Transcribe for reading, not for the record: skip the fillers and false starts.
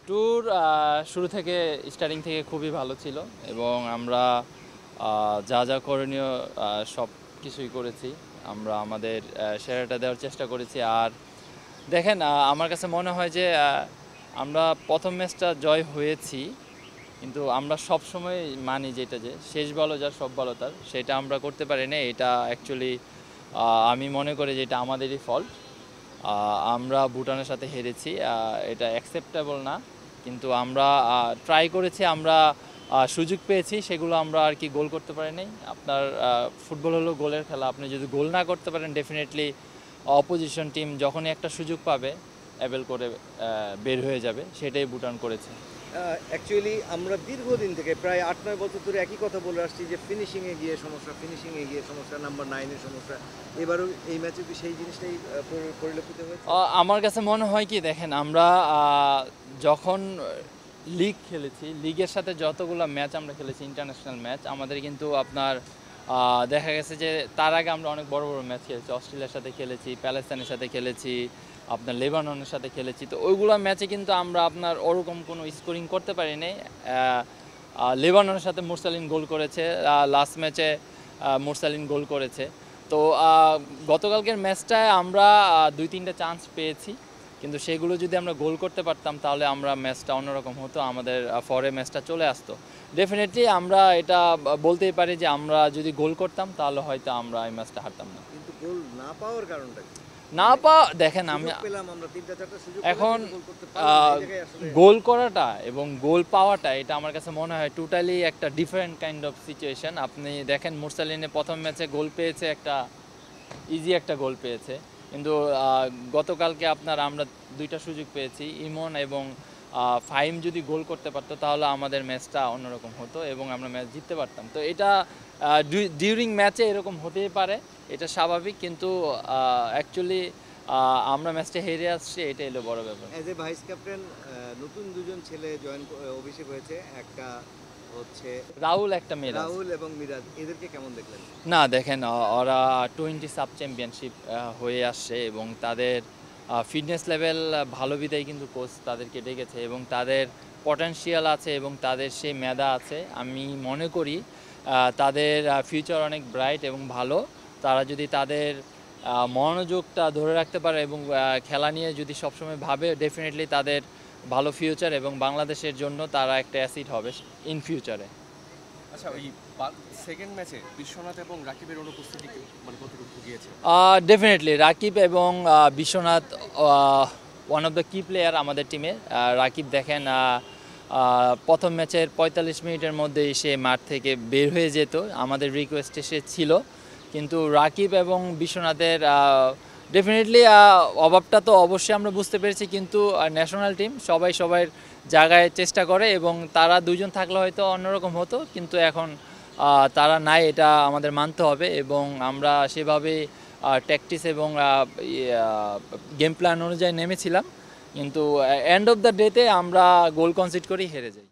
Tour শুরু থেকে starting থেকে খুবই ভালো ছিল এবং আমরা যা যা করণীয় সব কিছুই করেছি। আমরা আমাদের সেরাটা দেওয়ার চেষ্টা করেছি। আর দেখেন, আমার কাছে মনে হয় যে আমরা প্রথম ম্যাচটা জয় হয়েছি, কিন্তু আমরা সবসময় মানি যেটা যে শেষ বলো যার সব বলো তার, সেটা আমরা করতে পারি না। এটা অ্যাকচুয়ালি আমি মনে করি যে এটা আমাদেরই ফল্ট। আমরা ভুটানের সাথে হেরেছি, এটা অ্যাকসেপ্টেবল না। কিন্তু আমরা ট্রাই করেছি, আমরা সুযোগ পেয়েছি, সেগুলো আমরা আর কি গোল করতে পারি নাই। আপনার ফুটবল হলো গোলের খেলা, আপনি যদি গোল না করতে পারেন ডেফিনেটলি অপোজিশন টিম যখনই একটা সুযোগ পাবে অ্যাভেল করে বের হয়ে যাবে। সেটাই ভুটান করেছে। অ্যাকচুয়ালি আমরা দীর্ঘদিন থেকে প্রায় ৮-৯ বছর ধরে একই কথা বলে আসছি যে ফিনিশিংয়ে গিয়ে সমস্যা, নাম্বার 9-এর সমস্যা। এবারও এই ম্যাচে কি সেই জিনিসটাই পরিলক্ষিত হয়েছে? আমার কাছে মনে হয় কি, দেখেন আমরা যখন লিগ খেলেছি, লিগের সাথে যতগুলো ম্যাচ আমরা খেলেছি ইন্টারন্যাশনাল ম্যাচ, আমাদের কিন্তু আপনার দেখা গেছে যে তার আগে আমরা অনেক বড় বড় ম্যাচ খেলেছি। অস্ট্রেলিয়ার সাথে খেলেছি, প্যালেস্তাইনের সাথে খেলেছি, আপনার লেবাননের সাথে খেলেছি। তো ওইগুলো ম্যাচে কিন্তু আমরা আপনার ওরকম কোনো স্কোরিং করতে পারিনি। লেবাননের সাথে মুরসালিন গোল করেছে, লাস্ট ম্যাচে মুরসালিন গোল করেছে। তো গতকালকের ম্যাচটায় আমরা 2-3টা চান্স পেয়েছি, কিন্তু সেগুলো যদি আমরা গোল করতে পারতাম তাহলে আমরা ম্যাচটা অন্যরকম হতো, আমাদের ফরে ম্যাচটা চলে আসতো। ডেফিনেটলি আমরা এটা বলতেই পারি যে আমরা যদি গোল করতাম তাহলে হয়তো আমরা এই ম্যাচটা হারতাম না। কিন্তু গোল না পাওয়ার কারণটা কি? না দেখেন, আমি পেলাম আমরা 3-4টা সুযোগ এখন গোল করতে পারলাম, এই জায়গায় আসলে গোল করাটা এবং গোল পাওয়াটা এটা আমার কাছে মনে হয় টোটালি একটা ডিফারেন্ট কাইন্ড অফ সিচুয়েশন। আপনি দেখেন মুরসালিনে প্রথম ম্যাচে গোল পেয়েছে, একটা ইজি একটা গোল পেয়েছে, কিন্তু গতকালকে আমরা 2টা সুযোগ পেয়েছি। ইমন এবং ফাহিম যদি গোল করতে পারতো তাহলে আমাদের ম্যাচটা অন্যরকম হতো এবং আমরা ম্যাচ জিততে পারতাম। তো এটা ডিউরিং ম্যাচে এরকম হতেই পারে, এটা স্বাভাবিক, কিন্তু অ্যাকচুয়ালি আমরা ম্যাচটা হেরে আসছি, এটা এলো বড় ব্যাপার। অ্যাজ এ ভাইস ক্যাপ্টেন নতুন দুজন ছেলে অভিষেক হয়েছে, একটা হচ্ছে রাহুল, একটা মেয়ের রাহুল এবং মিরাজ, এদেরকে কেমন দেখলেন? না দেখেন, ওরা 20 সাব চ্যাম্পিয়নশিপ হয়ে আসছে এবং তাদের ফিটনেস লেভেল ভালো বিধায় কিন্তু কোচ তাদেরকে ডেকেছে এবং তাদের পটেনশিয়াল আছে এবং তাদের সেই মেধা আছে। আমি মনে করি তাদের ফিউচার অনেক ব্রাইট এবং ভালো। তারা যদি তাদের মনোযোগটা ধরে রাখতে পারে এবং খেলা নিয়ে যদি সবসময় ভাবে, ডেফিনেটলি তাদের ভালো ফিউচার এবং বাংলাদেশের জন্য তারা একটা অ্যাসিড হবে ইন ফিউচারে। আচ্ছা, ওই সেকেন্ড ম্যাচে বিশ্বনাথ এবং রাকিবের অনুপস্থিতি মানে কতটুকু গিয়েছে? ডেফিনেটলি রাকিব এবং বিশ্বনাথ ওয়ান অফ দ্য কি প্লেয়ার আমাদের টিমে। রাকিব দেখেন, প্রথম ম্যাচের 45 মিনিটের মধ্যেই সে মাঠ থেকে বের হয়ে যেত, আমাদের রিকোয়েস্টে সে ছিল। কিন্তু রাকিব এবং বিশ্বনাথের ডেফিনেটলি অভাবটা তো অবশ্যই আমরা বুঝতে পেরেছি, কিন্তু ন্যাশনাল টিম সবাই সবার জায়গায় চেষ্টা করে এবং তারা দুজন থাকলে হয়তো অন্যরকম হতো, কিন্তু এখন তারা নাই, এটা আমাদের মানতে হবে এবং আমরা সেভাবেই ট্যাকটিস এবং গেম প্ল্যান অনুযায়ী নেমেছিলাম, কিন্তু এন্ড অফ দ্য ডেতে আমরা গোল কনসিড করেই হেরে যাই।